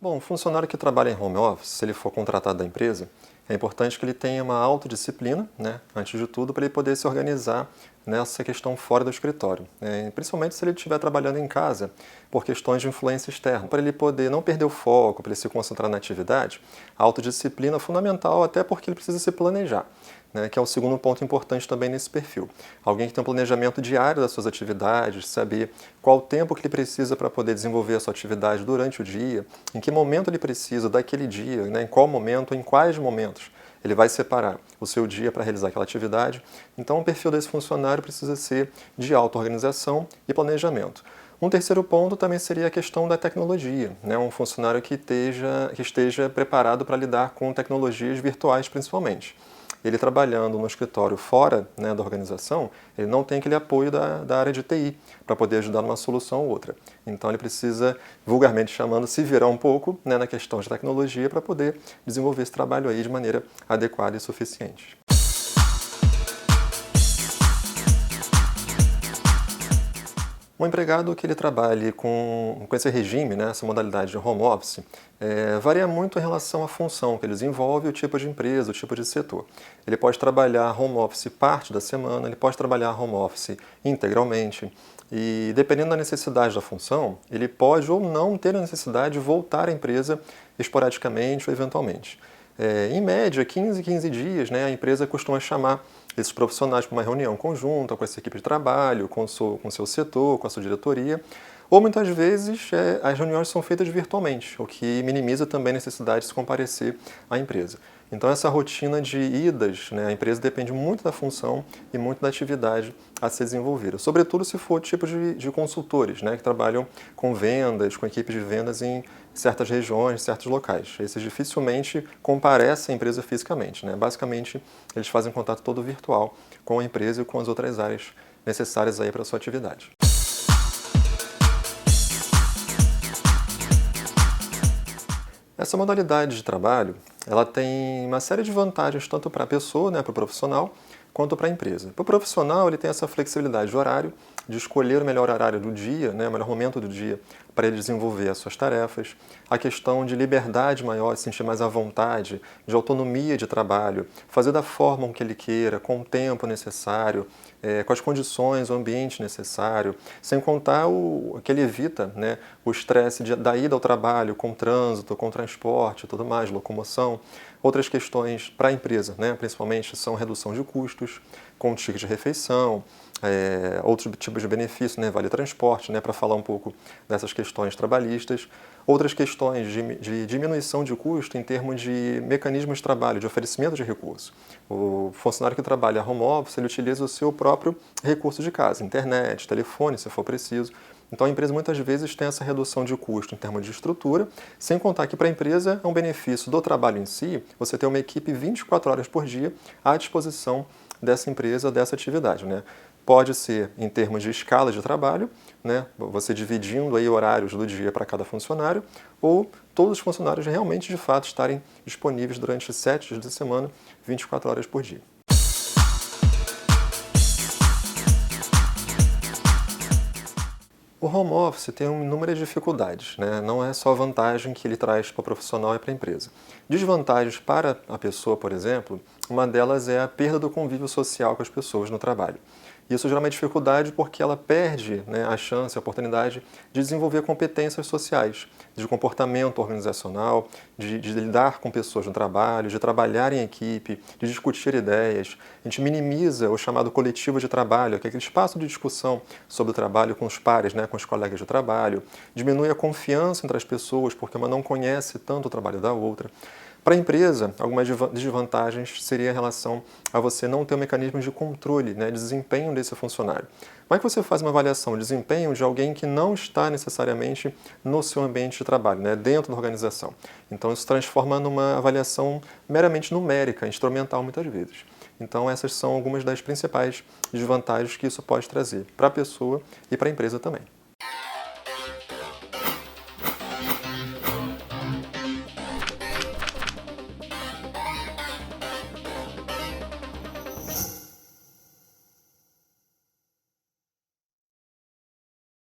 Bom, o funcionário que trabalha em home office, se ele for contratado da empresa, é importante que ele tenha uma autodisciplina, né, antes de tudo, para ele poder se organizar nessa questão fora do escritório, principalmente se ele estiver trabalhando em casa por questões de influência externa. Para ele poder não perder o foco, para ele se concentrar na atividade, a autodisciplina é fundamental, até porque ele precisa se planejar, né, que é o segundo ponto importante também nesse perfil. Alguém que tem um planejamento diário das suas atividades, saber qual o tempo que ele precisa para poder desenvolver a sua atividade durante o dia, em que momento ele precisa daquele dia, né, em qual momento, em quais momentos ele vai separar o seu dia para realizar aquela atividade. Então, o perfil desse funcionário precisa ser de auto-organização e planejamento. Um terceiro ponto também seria a questão da tecnologia, né? Um funcionário que esteja preparado para lidar com tecnologias virtuais, principalmente. Ele trabalhando no escritório fora, né, da organização, ele não tem aquele apoio da área de TI para poder ajudar numa solução ou outra. Então ele precisa, vulgarmente chamando, se virar um pouco, né, na questão de tecnologia para poder desenvolver esse trabalho aí de maneira adequada e suficiente. Um empregado que ele trabalhe com esse regime, né, essa modalidade de home office, varia muito em relação à função que ele desenvolve, o tipo de empresa, o tipo de setor. Ele pode trabalhar home office parte da semana, ele pode trabalhar home office integralmente, e dependendo da necessidade da função, ele pode ou não ter a necessidade de voltar à empresa esporadicamente ou eventualmente. Em média, 15 dias, né, a empresa costuma chamar esses profissionais para uma reunião conjunta com essa equipe de trabalho, com o seu setor, com a sua diretoria, ou muitas vezes as reuniões são feitas virtualmente, o que minimiza também a necessidade de se comparecer à empresa. Então essa rotina de idas, né, a empresa depende muito da função e muito da atividade a ser desenvolvida, sobretudo se for tipo de consultores, né, que trabalham com vendas, com equipes de vendas em certas regiões, certos locais. Esses dificilmente comparecem à empresa fisicamente, né? Basicamente, eles fazem contato todo virtual com a empresa e com as outras áreas necessárias aí para a sua atividade. Essa modalidade de trabalho, ela tem uma série de vantagens tanto para a pessoa, né, para o profissional, quanto para a empresa. Para o profissional, ele tem essa flexibilidade de horário, de escolher o melhor horário do dia, né, o melhor momento do dia para ele desenvolver as suas tarefas, a questão de liberdade maior, se sentir mais à vontade, de autonomia de trabalho, fazer da forma que ele queira, com o tempo necessário, com as condições, o ambiente necessário, sem contar que ele evita, né, o estresse da ida ao trabalho, com trânsito, com transporte e tudo mais, locomoção. Outras questões para a empresa, né, principalmente, são redução de custos, com ticket de refeição, outros tipos de benefícios, né, vale transporte, né, para falar um pouco dessas questões trabalhistas. Outras questões de diminuição de custo em termos de mecanismos de trabalho, de oferecimento de recursos. O funcionário que trabalha home office, ele utiliza o seu próprio recurso de casa, internet, telefone, se for preciso. Então a empresa muitas vezes tem essa redução de custo em termos de estrutura, sem contar que para a empresa é um benefício do trabalho em si, você ter uma equipe 24 horas por dia à disposição dessa empresa, dessa atividade, né? Pode ser em termos de escala de trabalho, né, você dividindo aí horários do dia para cada funcionário, ou todos os funcionários realmente, de fato, estarem disponíveis durante 7 dias da semana, 24 horas por dia. O home office tem inúmeras dificuldades, né? Não é só vantagem que ele traz para o profissional e para a empresa. Desvantagens para a pessoa, por exemplo, uma delas é a perda do convívio social com as pessoas no trabalho. Isso gera uma dificuldade porque ela perde, né, a chance, a oportunidade de desenvolver competências sociais, de comportamento organizacional, de lidar com pessoas no trabalho, de trabalhar em equipe, de discutir ideias. A gente minimiza o chamado coletivo de trabalho, que é aquele espaço de discussão sobre o trabalho com os pares, né, com os colegas de trabalho. Diminui a confiança entre as pessoas porque uma não conhece tanto o trabalho da outra. Para a empresa, algumas desvantagens seria em relação a você não ter um mecanismo de controle, né, de desempenho desse funcionário. Como é que você faz uma avaliação de desempenho de alguém que não está necessariamente no seu ambiente de trabalho, né, dentro da organização? Então isso transforma numa avaliação meramente numérica, instrumental muitas vezes. Então essas são algumas das principais desvantagens que isso pode trazer para a pessoa e para a empresa também.